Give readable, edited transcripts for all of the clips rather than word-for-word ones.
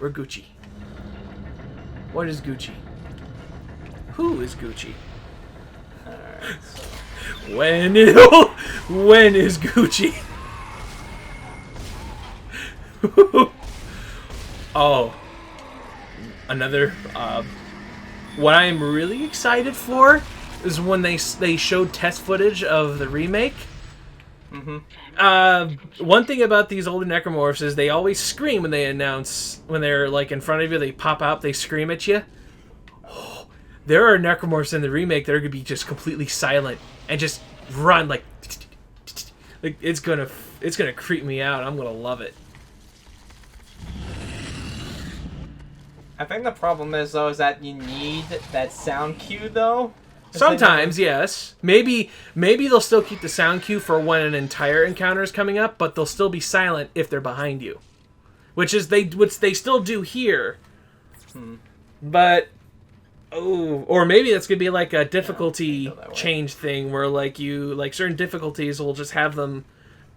We're Gucci. What is Gucci? Who is Gucci? Alright, so... When is Gucci? Oh. Another, what I am really excited for is when they showed test footage of the remake. One thing about these older necromorphs is they always scream when they announce, when they're like in front of you, they pop out, they scream at you. Oh, there are necromorphs in the remake that are gonna be just completely silent and just run like it's gonna creep me out. I'm gonna love it. I think the problem is, though, is that you need that sound cue, though. Sometimes, yes. Maybe they'll still keep the sound cue for when an entire encounter is coming up, but they'll still be silent if they're behind you, which they still do here. But or maybe that's gonna be like a difficulty change thing where like certain difficulties will just have them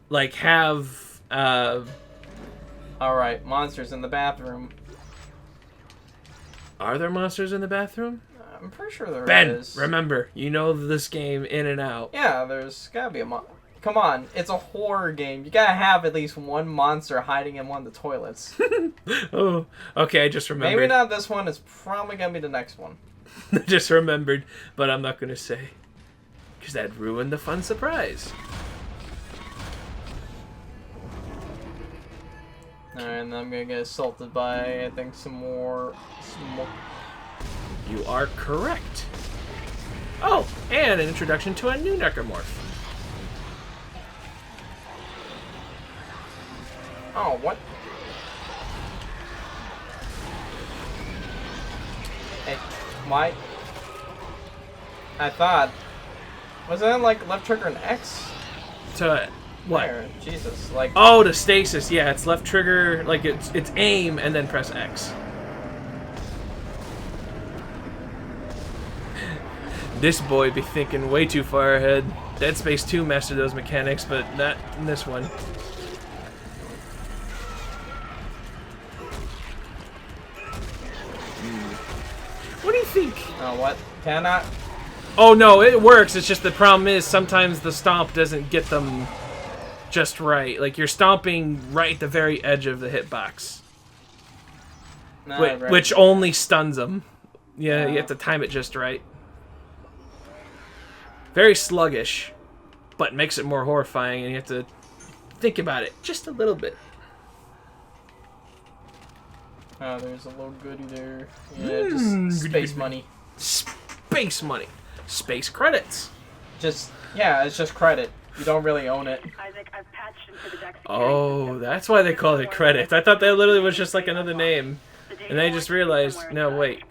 have. All right, monsters in the bathroom. Are there monsters in the bathroom? I'm pretty sure there is. Ben, remember, you know this game in and out. Yeah, there's gotta be a Come on, it's a horror game. You gotta have at least one monster hiding in one of the toilets. Oh, okay, I just remembered. Maybe not this one. It's probably gonna be the next one. I just remembered, but I'm not gonna say. Because that'd ruin the fun surprise. Alright, and then I'm gonna get assaulted by, I think, some more... You are correct. Oh, and an introduction to a new necromorph. Oh, what? Hey, why? I thought... Wasn't it like left trigger and X? To what? There, Jesus, like... Oh, to stasis. Yeah, it's left trigger, like it's aim and then press X. This boy be thinking way too far ahead. Dead Space 2 mastered those mechanics, but not in this one. What do you think? Oh, what? Cannot? Oh no, it works. It's just the problem is sometimes the stomp doesn't get them just right. Like you're stomping right at the very edge of the hitbox, which only stuns them. Yeah, you have to time it just right. Very sluggish, but makes it more horrifying, and you have to think about it just a little bit. Oh, there's a little goodie there. Yeah, just space money. Space money. Space credits. Yeah, it's just credit. You don't really own it. Isaac, I've patched into the deck. Oh, that's why they call it credits. I thought that literally was just like another name. And I just realized, no, wait.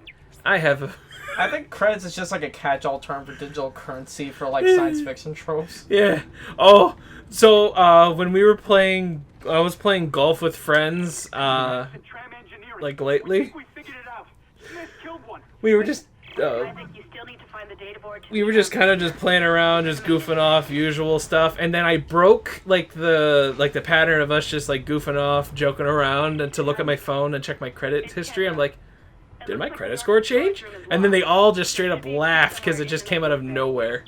I have a... I think credits is just like a catch-all term for digital currency for like science fiction tropes. Yeah. Oh, so when we were playing, I was playing golf with friends, like lately. We were just, we were just kind of just playing around, just goofing off, usual stuff, and then I broke like the pattern of us just like goofing off, joking around, and to look at my phone and check my credit history. I'm like, did my credit score change? And then they all just straight up laughed because it just came out of nowhere.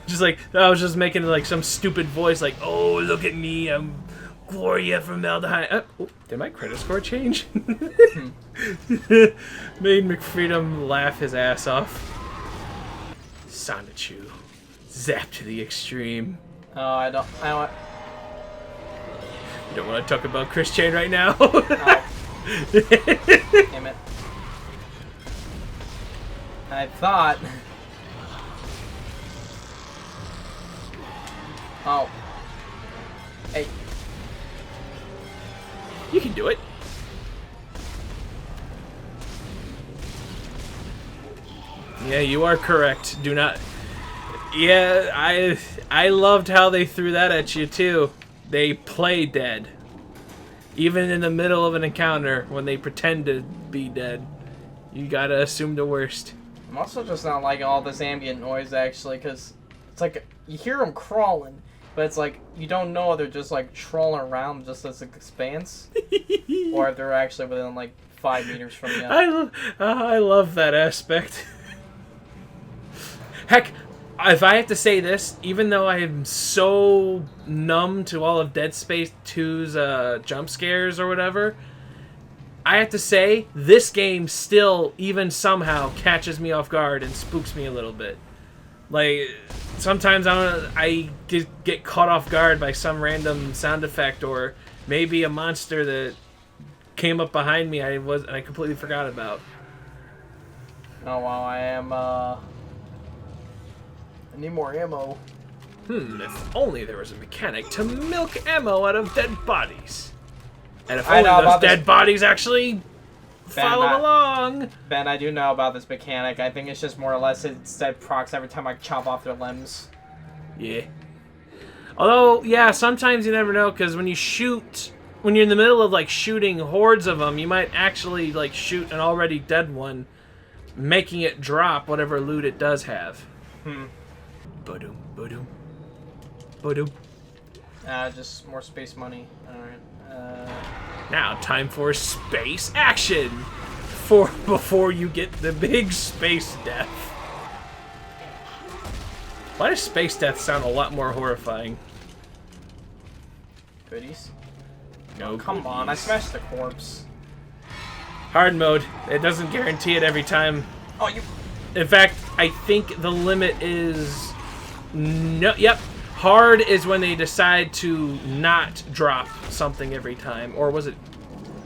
Just like, I was just making like some stupid voice like, oh, look at me, I'm Gloria Formaldehyde. Oh, did my credit score change? Made McFreedom laugh his ass off. Sonichu. Zap to the extreme. Oh, I don't want... You don't want to talk about Chris Chain right now? Oh. Damn it. I thought... Oh. Hey. You can do it. Yeah, you are correct. Do not... Yeah, I loved how they threw that at you, too. They play dead. Even in the middle of an encounter, when they pretend to be dead. You gotta assume the worst. I'm also just not liking all this ambient noise, actually, because it's like, you hear them crawling, but it's like, you don't know if they're just, like, trawling around just as an expanse, or if they're actually within, like, 5 meters from you. I love that aspect. Heck, if I have to say this, even though I am so numb to all of Dead Space 2's jump scares or whatever, I have to say this game still, even somehow, catches me off guard and spooks me a little bit. Like, sometimes I get caught off guard by some random sound effect or maybe a monster that came up behind me I completely forgot about. Oh wow, I need more ammo. If only there was a mechanic to milk ammo out of dead bodies. And if I only know those about dead this- bodies actually follow along. Ben, I do know about this mechanic. I think it's just more or less it's dead procs every time I chop off their limbs. Yeah. Although, yeah, sometimes you never know, because when you're in the middle of, like, shooting hordes of them, you might actually, like, shoot an already dead one, making it drop whatever loot it does have. Boom, boom, boom. Just more space money. Alright. Now, time for space action! Before you get the big space death. Why does space death sound a lot more horrifying? Goodies. No Come on, I smashed the corpse. Hard mode. It doesn't guarantee it every time. Oh, you... In fact, I think the limit is... No, yep. Hard is when they decide to not drop something every time. Or was it...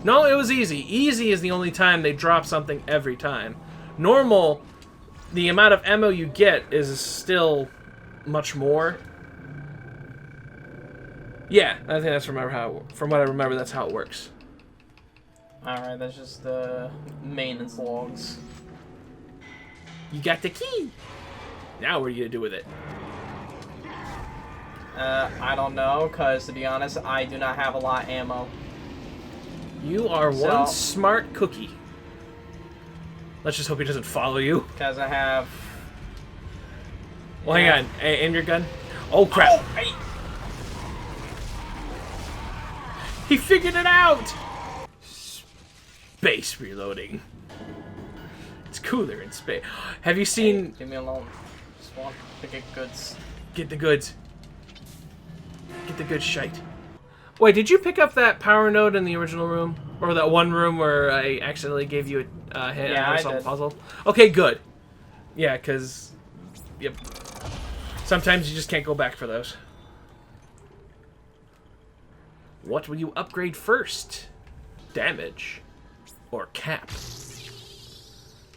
No, it was easy. Easy is the only time they drop something every time. Normal, the amount of ammo you get is still much more. Yeah, I think that's from what I remember, that's how it works. Alright, that's just the maintenance logs. You got the key. Now what are you gonna do with it? I don't know, because to be honest, I do not have a lot of ammo. You are So- one smart cookie. Let's just hope he doesn't follow you. Because I have... Well, hang on. Aim your gun. Oh, crap. Oh, hey. He figured it out! Space reloading. It's cooler in space. Have you seen... Leave me alone. Just want to get goods. Get the goods. Get the good shite. Wait, did you pick up that power node in the original room? Or that one room where I accidentally gave you a hint Yeah, on I some did. puzzle? Okay, good. Yeah, because... Yep. Sometimes you just can't go back for those. What will you upgrade first? Damage? Or cap?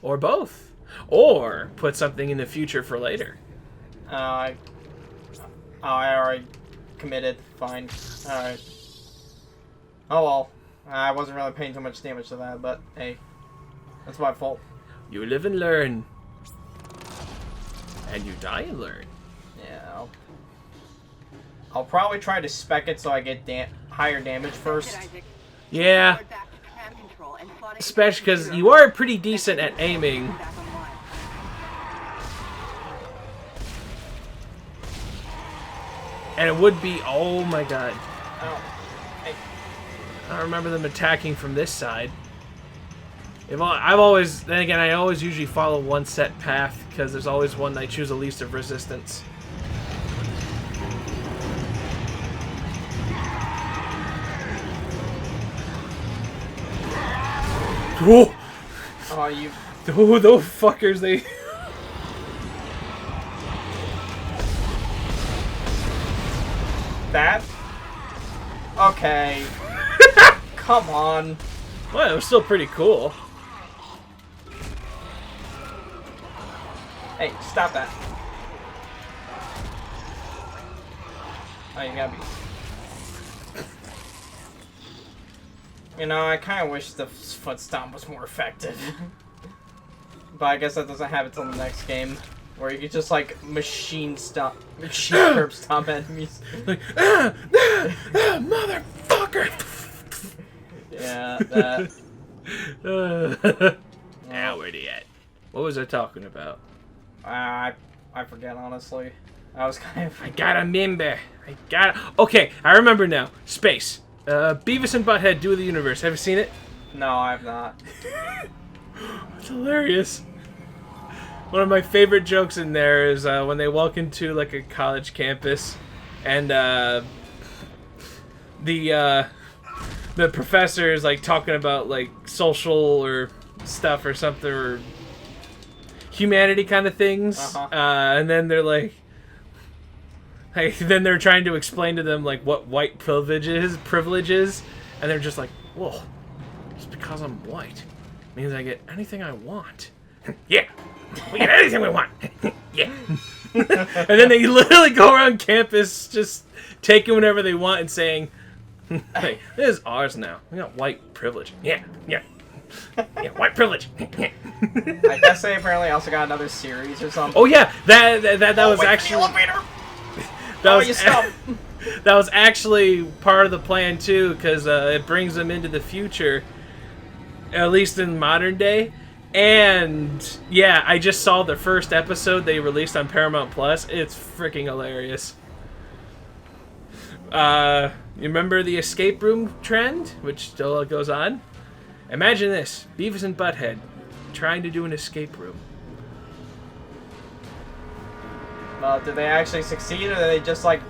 Or both? Or put something in the future for later? I already committed. Fine. Alright. Oh well. I wasn't really paying too much damage to that, but hey. That's my fault. You live and learn. And you die and learn. Yeah. I'll probably try to spec it so I get higher damage first. Yeah, especially because you are pretty decent at aiming. And it would be, oh my god. Oh. Hey. I don't remember them attacking from this side. I've always, then again, I always usually follow one set path because there's always one I choose the least of resistance. Whoa! Oh, you... Oh, those fuckers, they... That? Okay. Come on. Well, it was still pretty cool. Hey, stop that. Oh, you gotta be... You know, I kind of wish the foot stomp was more effective. But I guess that doesn't have it till the next game. Where you could just, like, machine curb stomp enemies. Like, motherfucker! Yeah, that... Now where'd he at? What was I talking about? I forget, honestly. I was kind of... I gotta remember. Okay, I remember now. Space. Beavis and Butthead Do the Universe. Have you seen it? No, I've not. It's hilarious. One of my favorite jokes in there is when they walk into like a college campus, and the professor is like talking about like social or stuff or something or humanity kind of things, and then they're like, then they're trying to explain to them like what white privilege is, and they're just like, whoa, just because I'm white means I get anything I want. Yeah, we get anything we want. Yeah. And then they literally go around campus just taking whatever they want and saying, hey, this is ours now. We got white privilege. Yeah, yeah. Yeah, white privilege. I guess they apparently also got another series or something. Oh yeah, that was wait, actually the elevator! that you was stop. that was actually part of the plan too, because it brings them into the future, at least in modern day. And yeah, I just saw the first episode they released on Paramount Plus. It's freaking hilarious. You remember the escape room trend, which still goes on? Imagine this: Beavis and Butthead trying to do an escape room. Did they actually succeed, or did they just like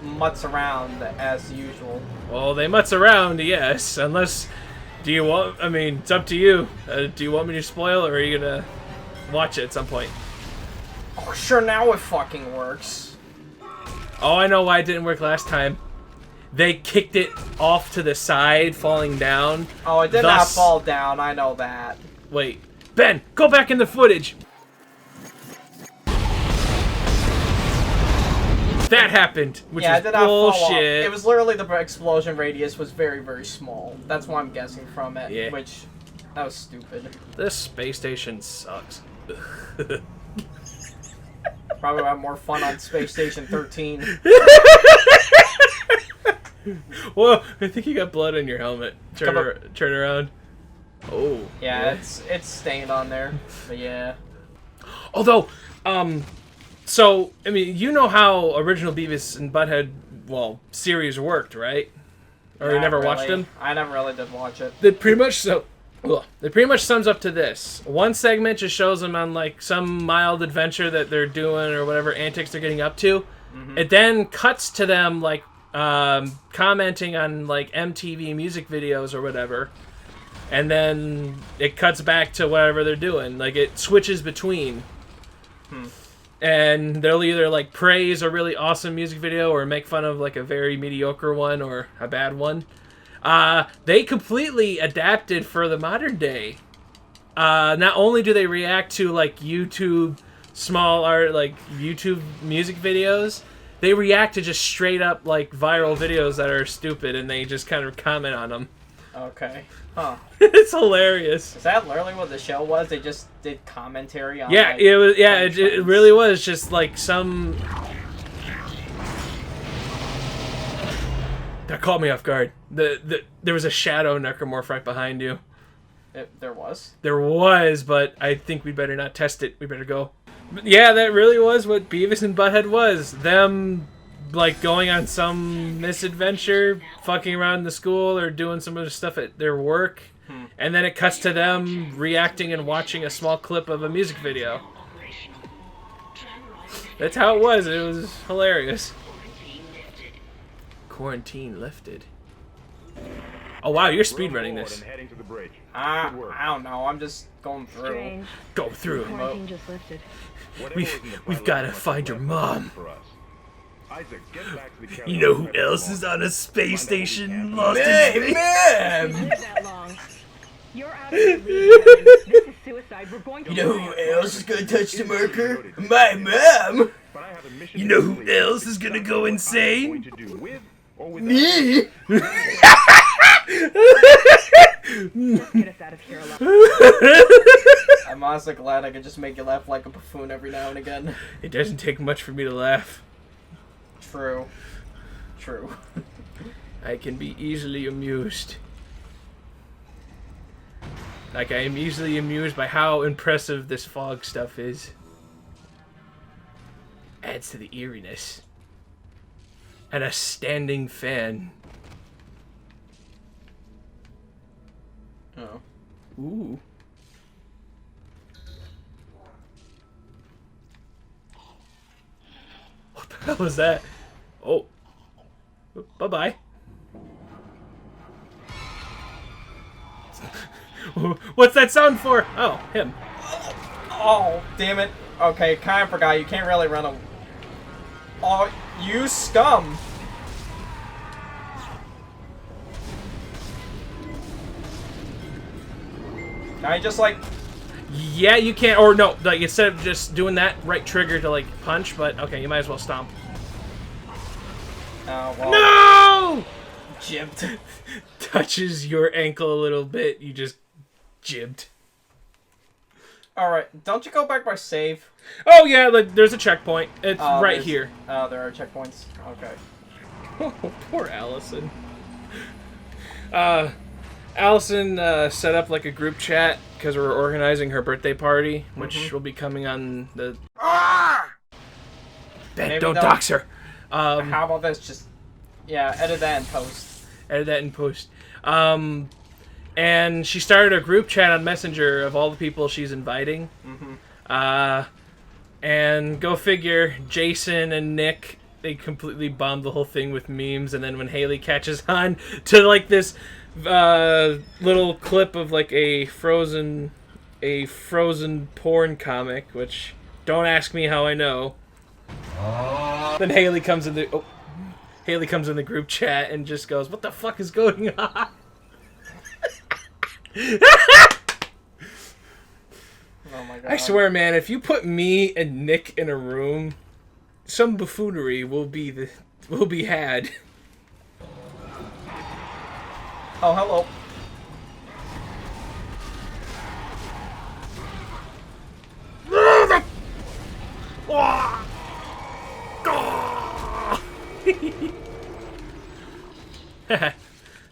mutz around as usual? Well, they mutz around, yes. Unless, do you want? I mean, it's up to you. Do you want me to spoil, or are you gonna watch it at some point? Oh, sure, now it fucking works. Oh, I know why it didn't work last time. They kicked it off to the side, falling down. Oh, it did not fall down. I know that. Wait, Ben, go back in the footage. That happened, which yeah, is it did not fall off. bullshit. It was literally the explosion radius was very, very small. That's what I'm guessing from it. Yeah. Which, that was stupid. This space station sucks. Probably have more fun on Space Station 13. Whoa, I think you got blood on your helmet. Turn around. Oh. Yeah, it's stained on there. But yeah. Although, so, I mean, you know how original Beavis and Butthead, series worked, right? Or you never watched them? I never really did watch it. It pretty much sums up to this. One segment just shows them on, like, some mild adventure that they're doing or whatever antics they're getting up to. Mm-hmm. It then cuts to them, like, commenting on, like, MTV music videos or whatever. And then it cuts back to whatever they're doing. Like, it switches between. And they'll either, like, praise a really awesome music video or make fun of, like, a very mediocre one or a bad one. They completely adapted for the modern day. Not only do they react to, like, YouTube small art, like, YouTube music videos, they react to just straight up, like, viral videos that are stupid, and they just kind of comment on them. Okay. Huh. It's hilarious. Is that literally what the show was? They just did commentary on Yeah, like, it was. Yeah, it really was just like some. That caught me off guard. There was a shadow necromorph right behind you. There was? There was, but I think we better not test it. We better go. But yeah, that really was what Beavis and Butthead was. Them, like, going on some misadventure, fucking around in the school, or doing some other stuff at their work. And then it cuts to them reacting and watching a small clip of a music video. That's how it was. It was hilarious. Quarantine lifted. Oh wow, you're speedrunning this. I don't know. I'm just going through. Strange. Go through. Quarantine just lifted. We've got to find your mom. You know who else is on a space station lost in space? Man! Live that long. You're out of your league, Kevin. This is suicide. We're going to You know who else is gonna touch the marker? My mom! You know who else is gonna go insane? Me! Just get us out of here alive. I'm honestly glad I could just make you laugh like a buffoon every now and again. It doesn't take much for me to laugh. True. True. I can be easily amused. Like, I am easily amused by how impressive this fog stuff is. Adds to the eeriness. And a standing fan. Oh. Ooh. What the hell was that? Oh. Bye-bye. What's that sound for? Oh, him. Oh, damn it. Okay, kind of forgot. You can't really run a... Oh, you scum. Can I just, like... Yeah, you can't, or no, like instead of just doing that right trigger to like punch, but okay, you might as well stomp. Oh, well... No! Jibbed. Touches your ankle a little bit, you just jibbed. Alright, don't you go back by save? Oh yeah, like there's a checkpoint. It's right here. Oh, there are checkpoints. Okay. Oh, poor Allison. Allison set up like a group chat because we're organizing her birthday party, which will be coming on the... Ben, don't dox her. How about this? Just... Yeah, edit that in post. Edit that in post. And she started a group chat on Messenger of all the people she's inviting. And go figure, Jason and Nick, they completely bombed the whole thing with memes. And then when Haley catches on to like this little clip of like a frozen porn comic, which don't ask me how I know. Then Haley comes in the group chat and just goes, "What the fuck is going on?" Oh my god. I swear, man, if you put me and Nick in a room, some buffoonery will be had. Oh, hello.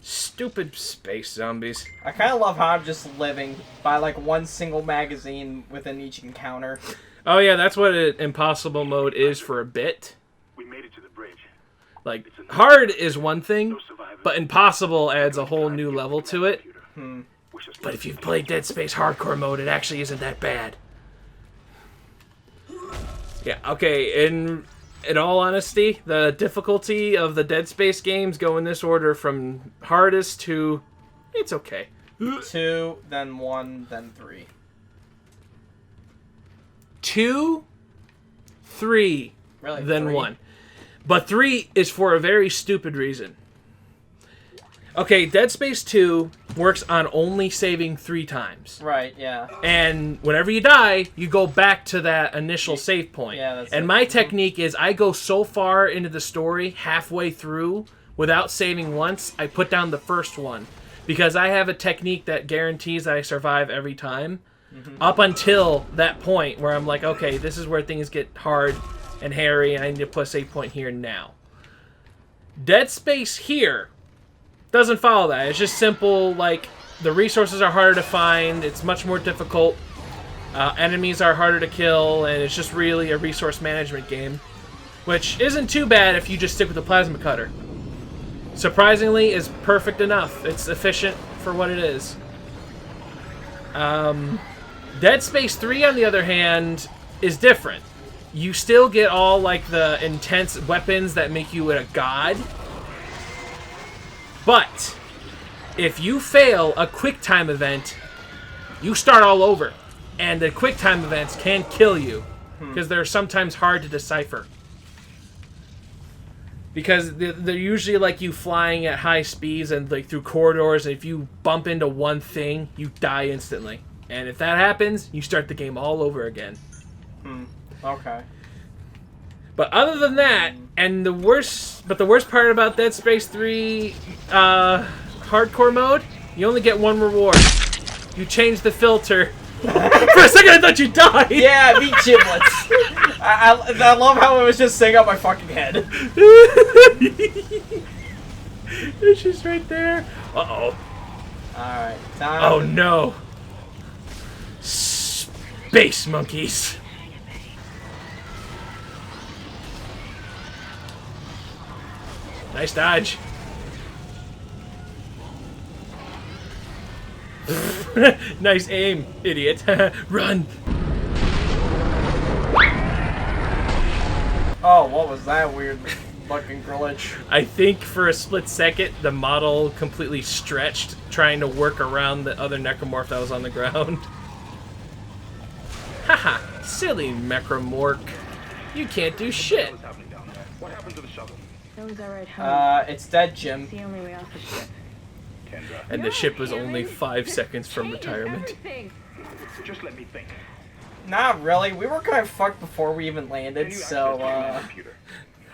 Stupid space zombies. I kind of love how I'm just living by like one single magazine within each encounter. Oh yeah, that's what impossible mode is for a bit. We made it to the bridge. Like, hard is one thing, but impossible adds a whole new level to it. But if you've played Dead Space hardcore mode, it actually isn't that bad. Yeah, okay, in all honesty, the difficulty of the Dead Space games go in this order from hardest to... it's okay. 2, then 1, then 3. 2, 3, Really? then 3? 1. But 3 is for a very stupid reason. Okay, Dead Space 2 works on only saving 3 times. Right, yeah. And whenever you die, you go back to that initial save point. Yeah, that's and it. my technique is I go so far into the story, halfway through, without saving once, I put down the first one. Because I have a technique that guarantees that I survive every time. Up until that point where I'm like, okay, this is where things get hard and hairy, and I need to put a save point here now. Dead Space here doesn't follow that. It's just simple, like, the resources are harder to find, it's much more difficult, enemies are harder to kill, and it's just really a resource management game. Which isn't too bad if you just stick with the plasma cutter. Surprisingly, is perfect enough. It's efficient for what it is. Dead Space 3, on the other hand, is different. You still get all, like, the intense weapons that make you a god. But if you fail a QuickTime event, you start all over. And the QuickTime events can kill you. Because they're sometimes hard to decipher. Because they're usually like you flying at high speeds and like through corridors, and if you bump into one thing, you die instantly. And if that happens, you start the game all over again. Okay. But other than that, and the worst part about Dead Space 3 hardcore mode, you only get one reward. You change the filter. For a second I thought you died! Yeah, me giblets. I love how it was just sitting up my fucking head. It's just right there. Uh-oh. Alright, time. Oh no. Space monkeys. Nice dodge. Nice aim, idiot. Run. Oh, what was that weird fucking glitch? I think for a split second, the model completely stretched, trying to work around the other necromorph that was on the ground. Haha, silly necromorph. You can't do shit. What's happening down there? What happened to the shuttle? That was alright, home. It's dead, Jim. It's the only way off the ship. Kendra, And the ship was only 5 seconds from Changes retirement. everything. just let me think. Not really. We were kind of fucked before we even Can landed, you so, access my computer?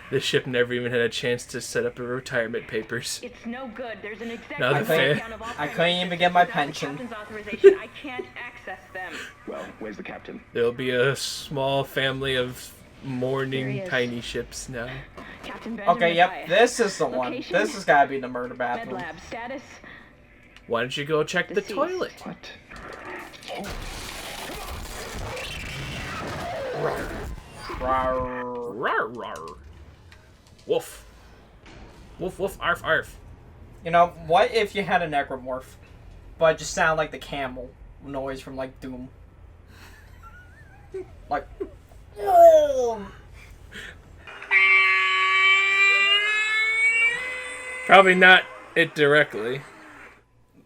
The ship never even had a chance to set up her retirement papers. It's no good. There's an exact Now the breakdown of all I kinds couldn't of even get my systems pension. without the captain's authorization. I can't access them. Well, where's the captain? There'll be a small family of Here he mourning is. tiny ships now. Captain Benjamin Okay, yep, Mathias. this is the one. Location? This has gotta be the murder Med bathroom. lab status. Why don't you go check the Deceased. toilet? What? Rawr. Rar rar. Woof. Woof woof arf arf. You know, what if you had a necromorph, but it just sound like the camel noise from, like, Doom? Like... Probably not it directly.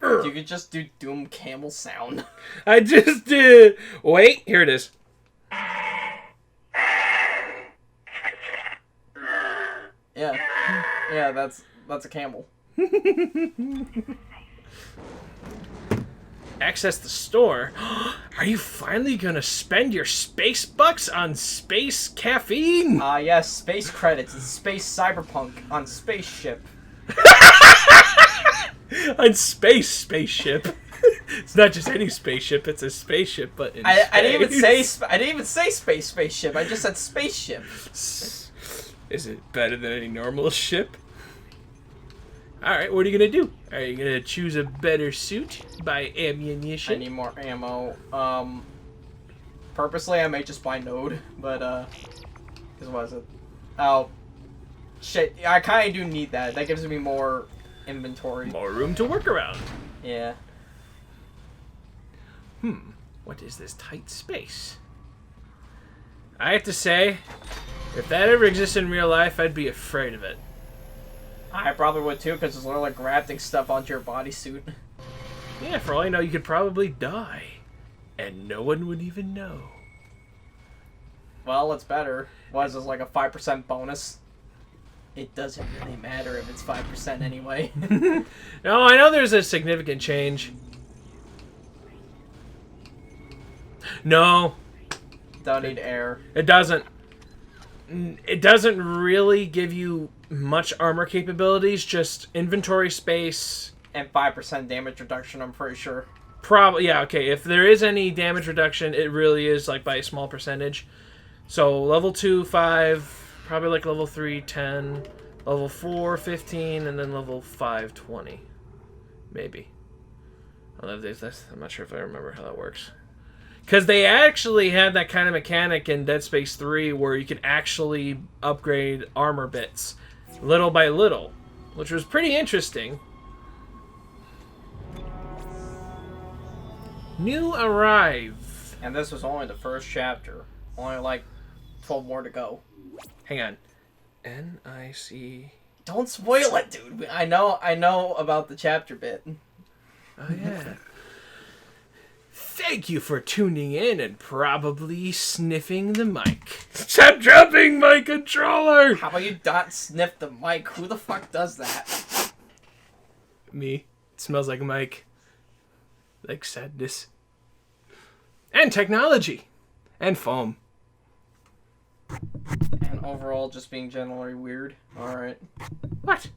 You could just do Doom camel sound. I just did. Wait, here it is. Yeah. Yeah, that's a camel. Access the store. Are you finally gonna spend your space bucks on space caffeine? Yes, space credits. It's space cyberpunk on spaceship. On spaceship. It's not just any spaceship. It's a spaceship, but in I didn't even space. say I didn't even say spaceship. I just said spaceship. Is it better than any normal ship? Alright, what are you gonna do? Are you gonna choose a better suit? Buy I ammunition? need more ammo. Purposely I may just buy node, but what was it? Oh, shit! I kind of do need that. That gives me more inventory. More room to work around. Yeah. What is this tight space? I have to say, if that ever existed in real life, I'd be afraid of it. I probably would too, because it's literally like grafting stuff onto your bodysuit. Yeah, for all I know, you could probably die. And no one would even know. Well, it's better. What is this, like a 5% bonus? It doesn't really matter if it's 5% anyway. No, I know there's a significant change. No, Don't need air. it doesn't. It doesn't really give you much armor capabilities, just inventory space. And 5% damage reduction, I'm pretty sure. Probably, yeah, okay. If there is any damage reduction, it really is like by a small percentage. So level 2, 5, probably like level 3, 10, level 4, 15, and then level 5, 20. Maybe. I'm not sure if I remember how that works. Because they actually had that kind of mechanic in Dead Space 3 where you could actually upgrade armor bits little by little, which was pretty interesting. New arrive. And this was only the first chapter. Only like 12 more to go. Hang on. N-I-C... Don't spoil it, dude. I know about the chapter bit. Oh, yeah. Thank you for tuning in and probably sniffing the mic. Stop dropping my controller! How about you not sniff the mic? Who the fuck does that? Me. It smells like a mic. Like sadness. And technology. And foam. And overall, just being generally weird. Alright. What?